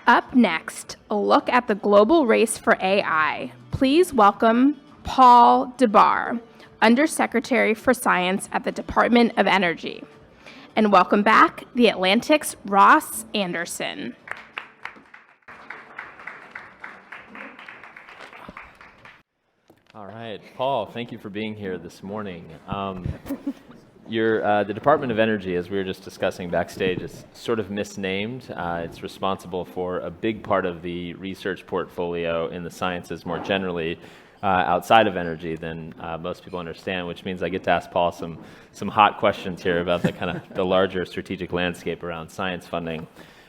Up next, a look at the global race for AI. Please welcome Paul Dabbar, Undersecretary for Science at the Department of Energy. And welcome back, the Atlantic's Ross Andersen. All right, Paul, thank you for being here this morning. The Department of Energy, as we were just discussing backstage, is sort of misnamed. It's responsible for a big part of the research portfolio in the sciences more generally outside of energy than most people understand, which means I get to ask Paul some hot questions here about the kind of the larger strategic landscape around science funding.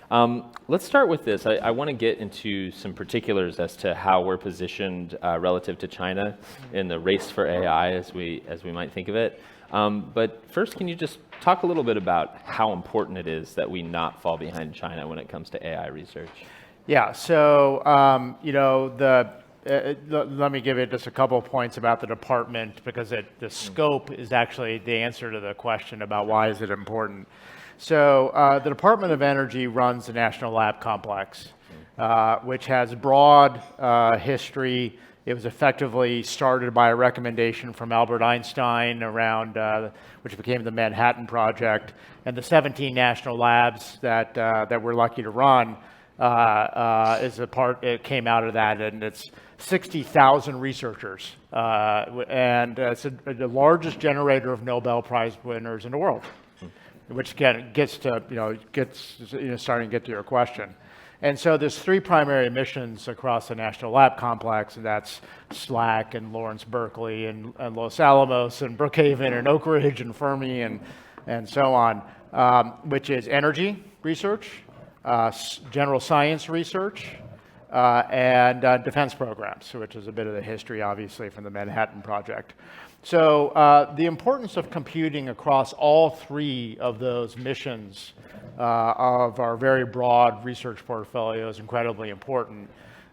Let's start with this. I want to get into some particulars as to how we're positioned relative to China in the race for AI, as we might think of it. But first, can you just talk a little bit about how important it is that we not fall behind China when it comes to AI research? Yeah, so let me give you just a couple of points about the department, because the scope is actually the answer to the question about why is it important. So the Department of Energy runs the National Lab Complex, which has broad history. It was effectively started by a recommendation from Albert Einstein around, which became the Manhattan Project, and the 17 national labs that we're lucky to run it came out of that, and it's 60,000 researchers, and it's the largest generator of Nobel Prize winners in the world, which again starting to get to your question. And so there's three primary missions across the National Lab Complex, and that's SLAC and Lawrence Berkeley and Los Alamos and Brookhaven and Oak Ridge and Fermi and so on, which is energy research, general science research, and defense programs, which is a bit of the history, obviously, from the Manhattan Project. So the importance of computing across all three of those missions of our very broad research portfolio is incredibly important.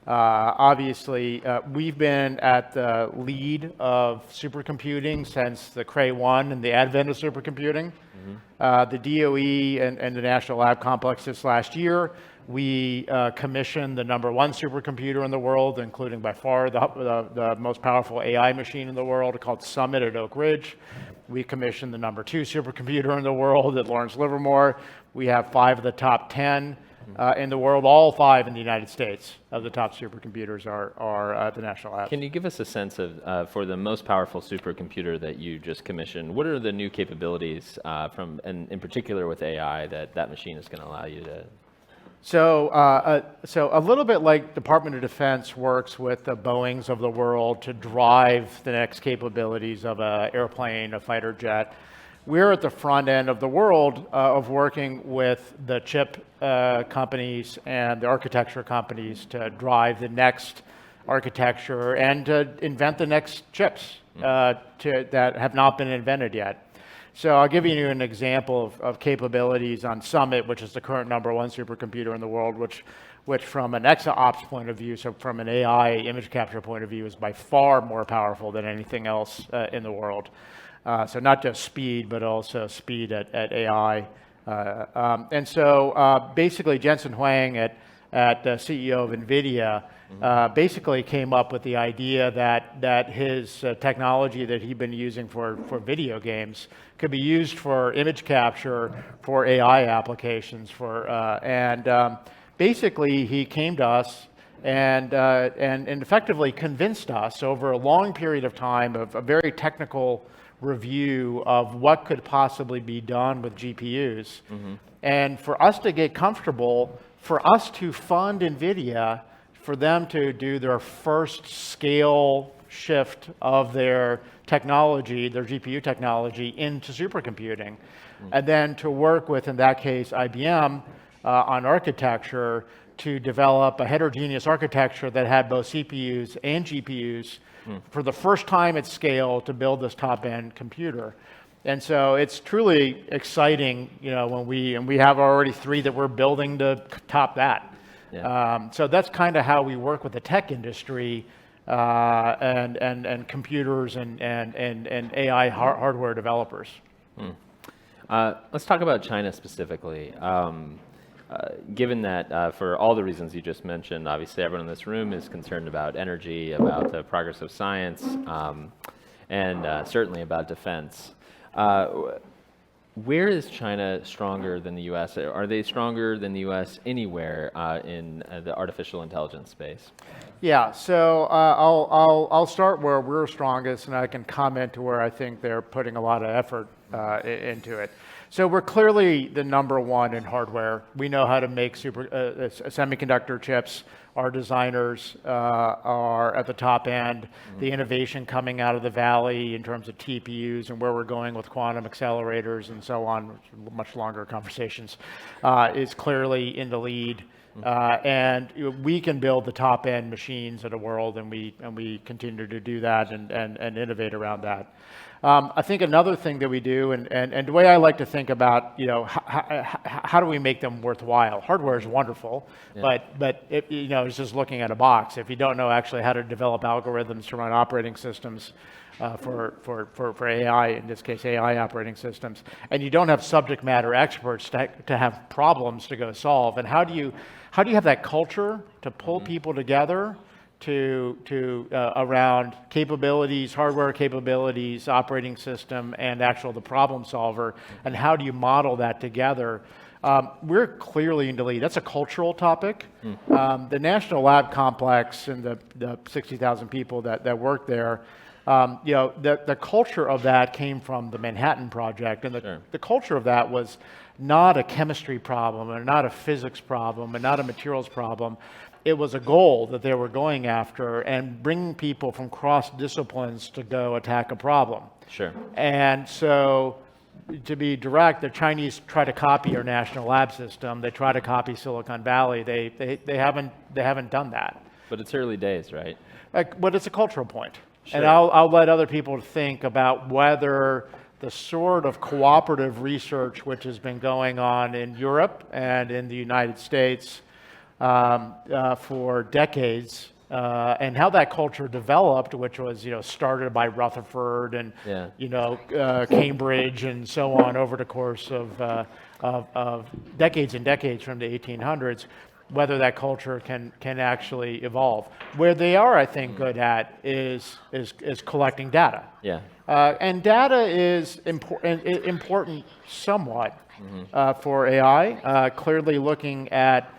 Obviously, we've been at the lead of supercomputing since the Cray 1 and the advent of supercomputing. The DOE and the National Lab Complex this last year, we commissioned the #1 supercomputer in the world, including by far the most powerful AI machine in the world, called Summit at Oak Ridge. We commissioned the #2 supercomputer in the world at Lawrence Livermore. We have 5 of the top 10 in the world. All 5 in the United States of the top supercomputers are at the National Labs. Can you give us a sense of, for the most powerful supercomputer that you just commissioned, what are the new capabilities and in particular with AI that machine is going to allow you to? So a little bit like Department of Defense works with the Boeings of the world to drive the next capabilities of an airplane, a fighter jet. We're at the front end of the world of working with the chip companies and the architecture companies to drive the next architecture and to invent the next chips that have not been invented yet. So I'll give you an example of capabilities on Summit, which is the current #1 supercomputer in the world, which from an ExaOps point of view, so from an AI image capture point of view, is by far more powerful than anything else in the world. So not just speed, but also speed at AI. And so basically Jensen Huang at the CEO of NVIDIA basically came up with the idea that his technology that he'd been using for video games could be used for image capture for AI applications. Basically he came to us and effectively convinced us over a long period of time of a very technical review of what could possibly be done with GPUs. And for us to get comfortable, for us to fund NVIDIA, for them to do their first scale shift of their technology, their GPU technology, into supercomputing, and then to work with, in that case, IBM on architecture to develop a heterogeneous architecture that had both CPUs and GPUs for the first time at scale to build this top-end computer. And so it's truly exciting, when we have already 3 that we're building to top that. Yeah. So that's kind of how we work with the tech industry and computers and AI hardware developers. Let's talk about China specifically. Given that for all the reasons you just mentioned, obviously everyone in this room is concerned about energy, about the progress of science, and certainly about defense. Where is China stronger than the U.S.? Are they stronger than the U.S. anywhere in the artificial intelligence space? Yeah, so I'll start where we're strongest, and I can comment to where I think they're putting a lot of effort into it. So we're clearly the number one in hardware. We know how to make semiconductor chips. Our designers are at the top end. The innovation coming out of the valley in terms of TPUs and where we're going with quantum accelerators and so on, much longer conversations, is clearly in the lead. And we can build the top end machines of the world, and we continue to do that and innovate around that. I think another thing that we do, and the way I like to think about, how do we make them worthwhile? Hardware is wonderful, but it's just looking at a box. If you don't know actually how to develop algorithms to run operating systems for AI, in this case AI operating systems, and you don't have subject matter experts to have problems to go solve, and how do you have that culture to pull people together to around capabilities, hardware capabilities, operating system, and the problem solver, and how do you model that together? We're clearly in the lead. That's a cultural topic. The National Lab Complex and the 60,000 people that work there, the culture of that came from the Manhattan Project, and the culture of that was not a chemistry problem, and not a physics problem, and not a materials problem. It was a goal that they were going after, and bringing people from cross disciplines to go attack a problem. Sure. And so, to be direct, the Chinese try to copy our national lab system. They try to copy Silicon Valley. They haven't done that. But it's early days, right? But it's a cultural point. Sure. And I'll let other people think about whether the sort of cooperative research which has been going on in Europe and in the United States for decades, and how that culture developed, which was started by Rutherford and Cambridge and so on over the course of decades and decades from the 1800s, whether that culture can actually evolve. Where they are, I think, good at is collecting data. Yeah. And data is important somewhat for AI. Clearly, looking at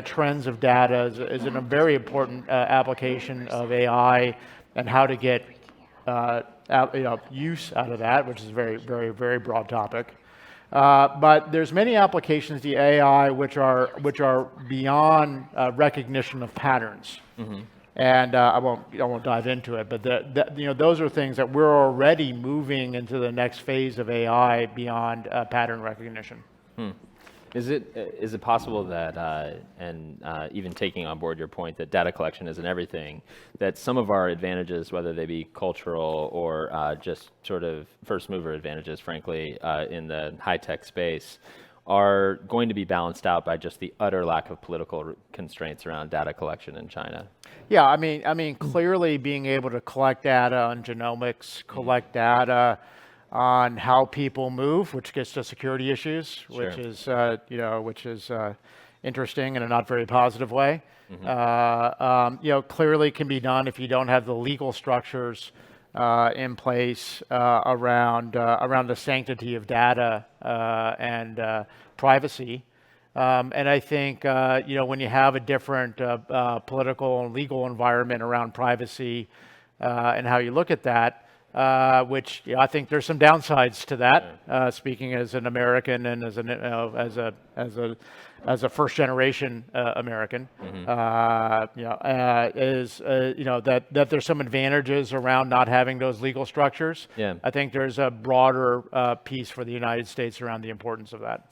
trends of data is a very important application of AI, and how to get use out of that, which is a very, very, very broad topic. But there's many applications of the AI which are beyond recognition of patterns. And I won't dive into it, but those are things that we're already moving into the next phase of AI beyond pattern recognition. Is it possible that, even taking on board your point that data collection isn't everything, that some of our advantages, whether they be cultural or just sort of first mover advantages, frankly, in the high-tech space, are going to be balanced out by just the utter lack of political constraints around data collection in China? Yeah, I mean, clearly being able to collect data on genomics, collect data on how people move, which gets to security issues, Sure. which is interesting in a not very positive way. Clearly can be done if you don't have the legal structures in place around the sanctity of data and privacy. And I think when you have a different political and legal environment around privacy and how you look at that, which I think there's some downsides to that. Speaking as an American and as a first generation American, that there's some advantages around not having those legal structures. Yeah. I think there's a broader piece for the United States around the importance of that.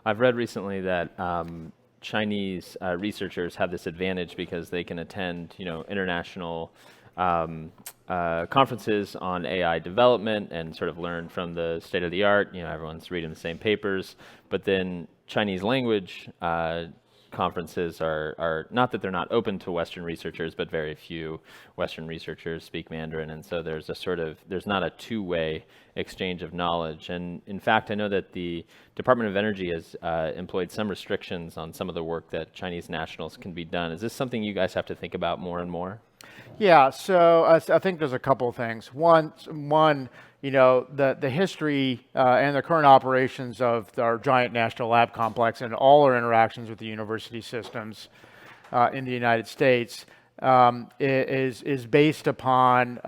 I've read recently that Chinese researchers have this advantage because they can attend, international conferences on AI development and sort of learn from the state of the art. Everyone's reading the same papers, but then Chinese language conferences are not that they're not open to Western researchers, but very few Western researchers speak Mandarin, and so there's not a two-way exchange of knowledge. And in fact, I know that the Department of Energy has employed some restrictions on some of the work that Chinese nationals can be done. Is this something you guys have to think about more and more? Yeah, so I think there's a couple of things. One, the history and the current operations of our giant national lab complex and all our interactions with the university systems in the United States is based upon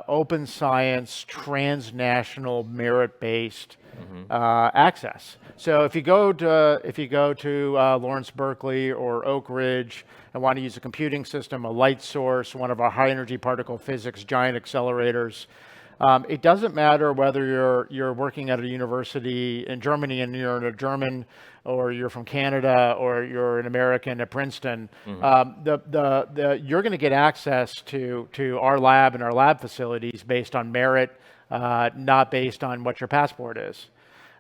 open science, transnational, merit-based access. So if you go to Lawrence Berkeley or Oak Ridge and want to use a computing system, a light source, one of our high energy particle physics giant accelerators, it doesn't matter whether you're working at a university in Germany and you're a German, or you're from Canada, or you're an American at Princeton. You're going to get access to our lab and our lab facilities based on merit, not based on what your passport is.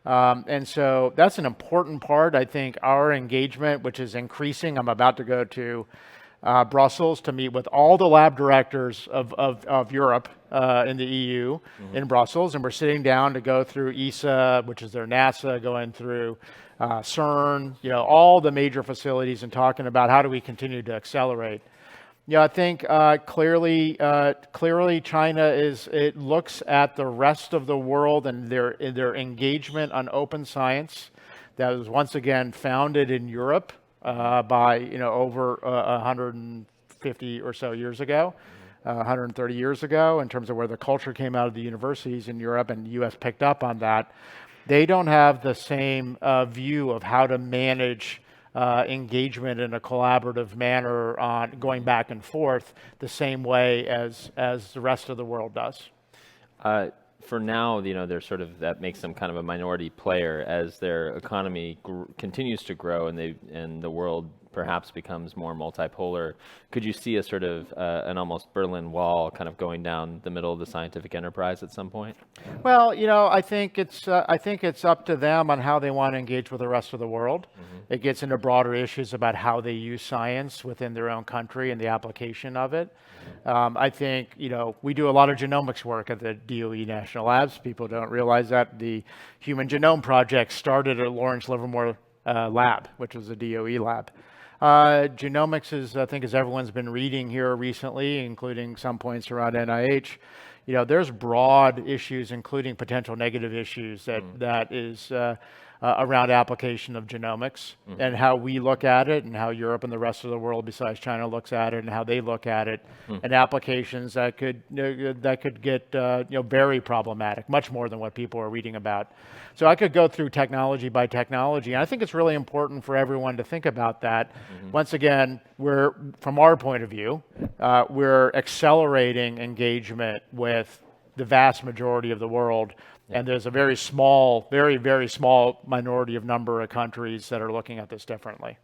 And so that's an important part. I think our engagement, which is increasing. I'm about to go to Brussels to meet with all the lab directors of Europe in the EU in Brussels, and we're sitting down to go through ESA, which is their NASA, going through CERN, all the major facilities, and talking about how do we continue to accelerate. I think clearly China looks at the rest of the world and their engagement on open science that was once again founded in Europe by over 150 or so years ago, 130 years ago, in terms of where the culture came out of the universities in Europe, and the U.S. picked up on that. They don't have the same view of how to manage engagement in a collaborative manner on going back and forth the same way as the rest of the world does. For now, they're that makes them kind of a minority player as their economy continues to grow and the world perhaps becomes more multipolar. Could you see a an almost Berlin Wall kind of going down the middle of the scientific enterprise at some point? Well, I think it's up to them on how they want to engage with the rest of the world. It gets into broader issues about how they use science within their own country and the application of it. I think, we do a lot of genomics work at the DOE National Labs. People don't realize that the Human Genome Project started at Lawrence Livermore Lab, which was a DOE lab. Genomics is, I think, as everyone's been reading here recently, including some points around NIH, there's broad issues, including potential negative issues that is around application of genomics and how we look at it and how Europe and the rest of the world besides China looks at it and how they look at it and applications that could get very problematic, much more than what people are reading about. So I could go through technology by technology, and I think it's really important for everyone to think about that. Once again, from our point of view, we're accelerating engagement with the vast majority of the world. And there's a very small, very, very small minority of number of countries that are looking at this differently.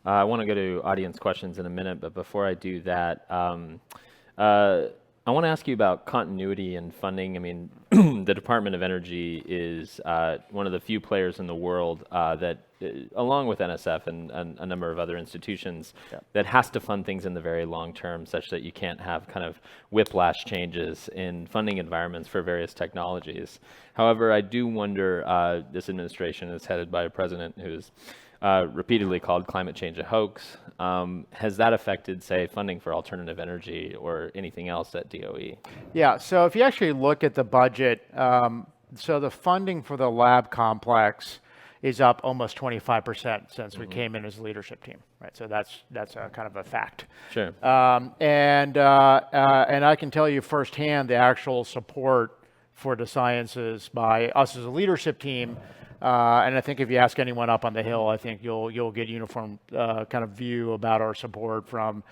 I want to go to audience questions in a minute, but before I do that, I want to ask you about continuity and funding. I mean, the Department of Energy is one of the few players in the world that, along with NSF and a number of other institutions, that has to fund things in the very long term, such that you can't have kind of whiplash changes in funding environments for various technologies. However, I do wonder, this administration is headed by a president who's repeatedly called climate change a hoax. Has that affected, say, funding for alternative energy or anything else at DOE? Yeah, so if you actually look at the budget, so the funding for the lab complex is up almost 25% since we came in as a leadership team, right? So that's a kind of a fact. Sure. And I can tell you firsthand the actual support for the sciences by us as a leadership team. And I think if you ask anyone up on the Hill, I think you'll get uniform kind of view about our support from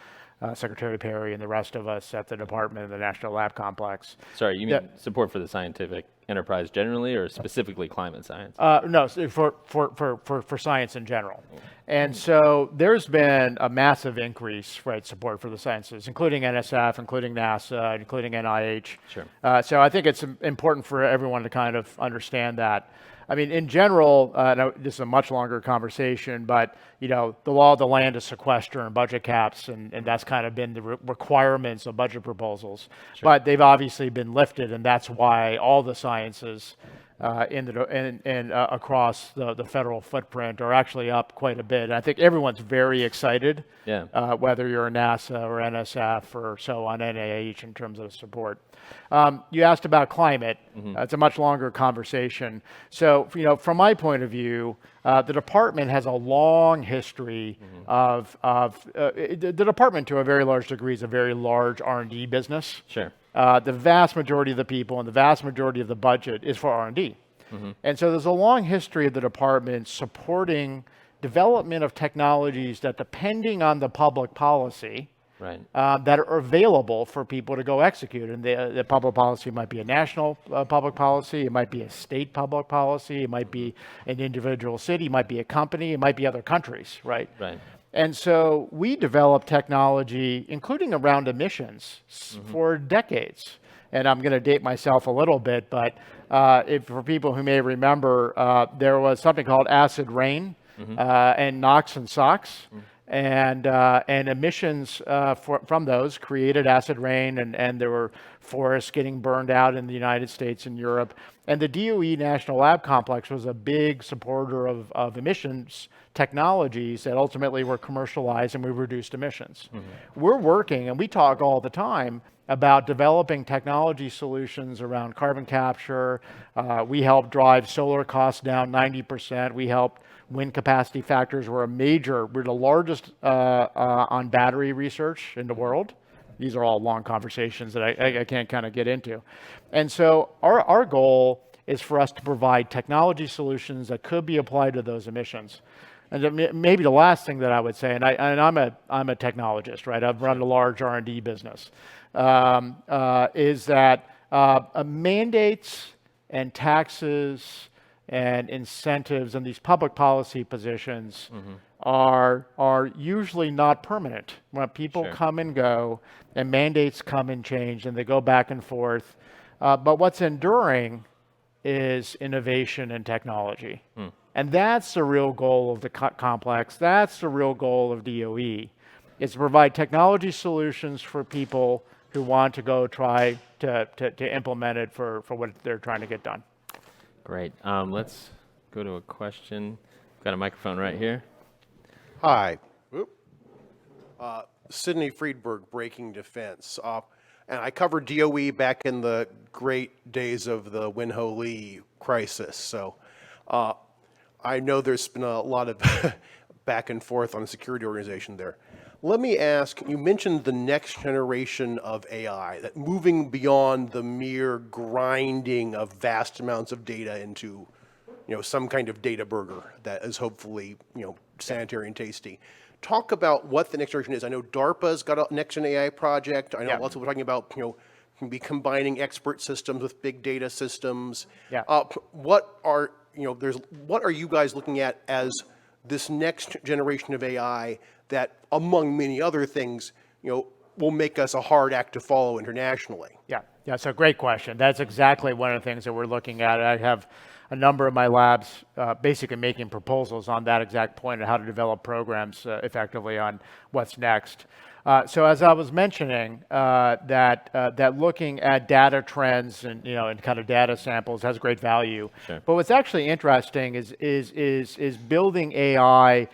Secretary Perry and the rest of us at the department and the National Lab Complex. Sorry, you mean support for the scientific enterprise generally, or specifically climate science? No, for science in general. And so there's been a massive increase, right, support for the sciences, including NSF, including NASA, including NIH. Sure. So I think it's important for everyone to kind of understand that. I mean, in general, this is a much longer conversation, but the law of the land is sequester and budget caps, and that's kind of been the requirements of budget proposals. Sure. But they've obviously been lifted, and that's why all the sciences across the federal footprint are actually up quite a bit. And I think everyone's very excited, whether you're NASA or NSF or so on NIH in terms of support. You asked about climate. It's a much longer conversation. So, from my point of view, the department has a long history the department, to a very large degree, is a very large R&D business. Sure. The vast majority of the people and the vast majority of the budget is for R&D. And so there's a long history of the department supporting development of technologies that, depending on the public policy, that are available for people to go execute. And the public policy might be a national public policy, it might be a state public policy, it might be an individual city, it might be a company, it might be other countries, right? And so we developed technology, including around emissions, for decades. And I'm going to date myself a little bit, but for people who may remember, there was something called acid rain and NOx and SOx. And emissions from those created acid rain, and there were forests getting burned out in the United States and Europe. And the DOE National Lab Complex was a big supporter of emissions technologies that ultimately were commercialized, and we reduced emissions. We're working, and we talk all the time about developing technology solutions around carbon capture. We helped drive solar costs down 90%. We helped wind capacity factors. We're the largest on battery research in the world. These are all long conversations that I can't kind of get into. And so our goal is for us to provide technology solutions that could be applied to those emissions. And maybe the last thing that I would say, and I'm a technologist, right? I've run a large R&D business, is that mandates and taxes and incentives and these public policy positions are usually not permanent. When people come and go, and mandates come and change, and they go back and forth. But what's enduring is innovation and technology. And that's the real goal of the complex. That's the real goal of DOE, is to provide technology solutions for people who want to go try to implement it for what they're trying to get done. Great. Let's go to a question. Got a microphone right here. Hi. Sidney Friedberg, Breaking Defense. And I covered DOE back in the great days of the Win-Ho Lee crisis. So I know there's been a lot of back and forth on the security organization there. Let me ask, you mentioned the next generation of AI, that moving beyond the mere grinding of vast amounts of data into, some kind of data burger that is hopefully, sanitary and tasty. Talk about what the next generation is. I know DARPA's got a next gen AI project. I know lots of people talking about, can be combining expert systems with big data systems. What are you guys looking at as this next generation of AI that, among many other things, will make us a hard act to follow internationally? Yeah, so great question. That's exactly one of the things that we're looking at. I have a number of my labs basically making proposals on that exact point of how to develop programs effectively on what's next. So as I was mentioning, that looking at data trends and and kind of data samples has great value. But what's actually interesting is building AI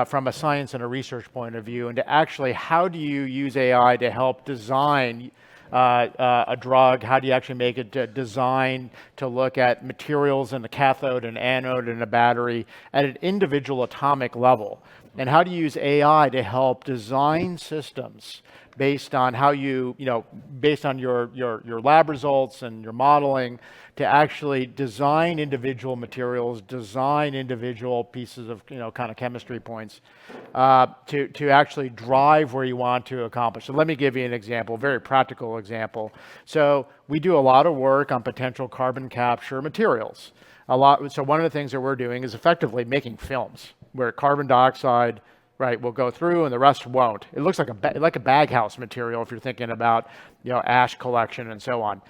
from a science and a research point of view, and to actually, how do you use AI to help design a drug? How do you actually make it designed to look at materials in the cathode and anode in a battery at an individual atomic level? And how do you use AI to help design systems based on how based on your lab results and your modeling, to actually design individual materials, design individual pieces of kind of chemistry points, to actually drive where you want to accomplish. So let me give you an example, a very practical example. So we do a lot of work on potential carbon capture materials. So one of the things that we're doing is effectively making films where carbon dioxide, will go through and the rest won't. It looks like a baghouse material if you're thinking about ash collection and so on.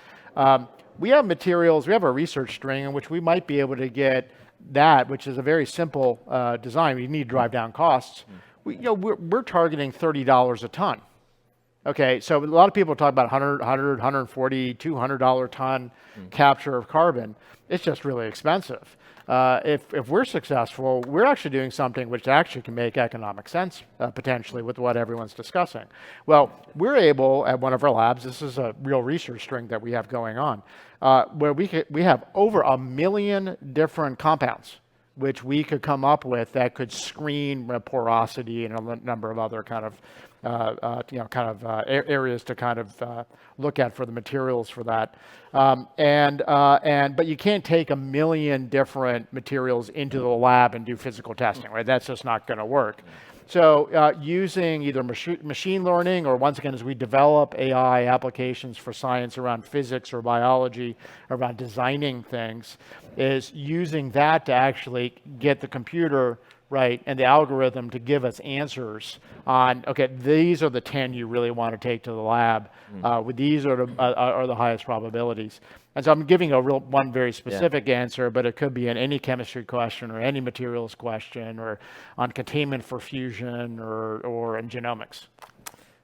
we have materials, we have a research string in which we might be able to get that, which is a very simple design. We need to drive down costs. We're targeting $30 a ton. Okay, so a lot of people talk about $100, $140, $200 ton capture of carbon. It's just really expensive. If we're successful, we're actually doing something which actually can make economic sense, potentially, with what everyone's discussing. Well, we're able, at one of our labs, this is a real research string that we have going on, where we have over 1 million different compounds which we could come up with that could screen porosity and a number of other kind of areas to kind of look at for the materials for that. But you can't take 1 million different materials into the lab and do physical testing, right? That's just not going to work. So using either machine learning, or once again, as we develop AI applications for science around physics or biology, around designing things, is using that to actually get the computer right and the algorithm to give us answers on, okay, these are the 10 you really want to take to the lab. These are the highest probabilities. And so I'm giving one very specific answer, but it could be in any chemistry question or any materials question or on containment for fusion or in genomics.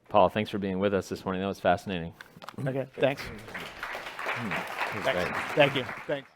Paul, thanks for being with us this morning. That was fascinating. Okay, thanks. Thanks. Thank you. Thanks.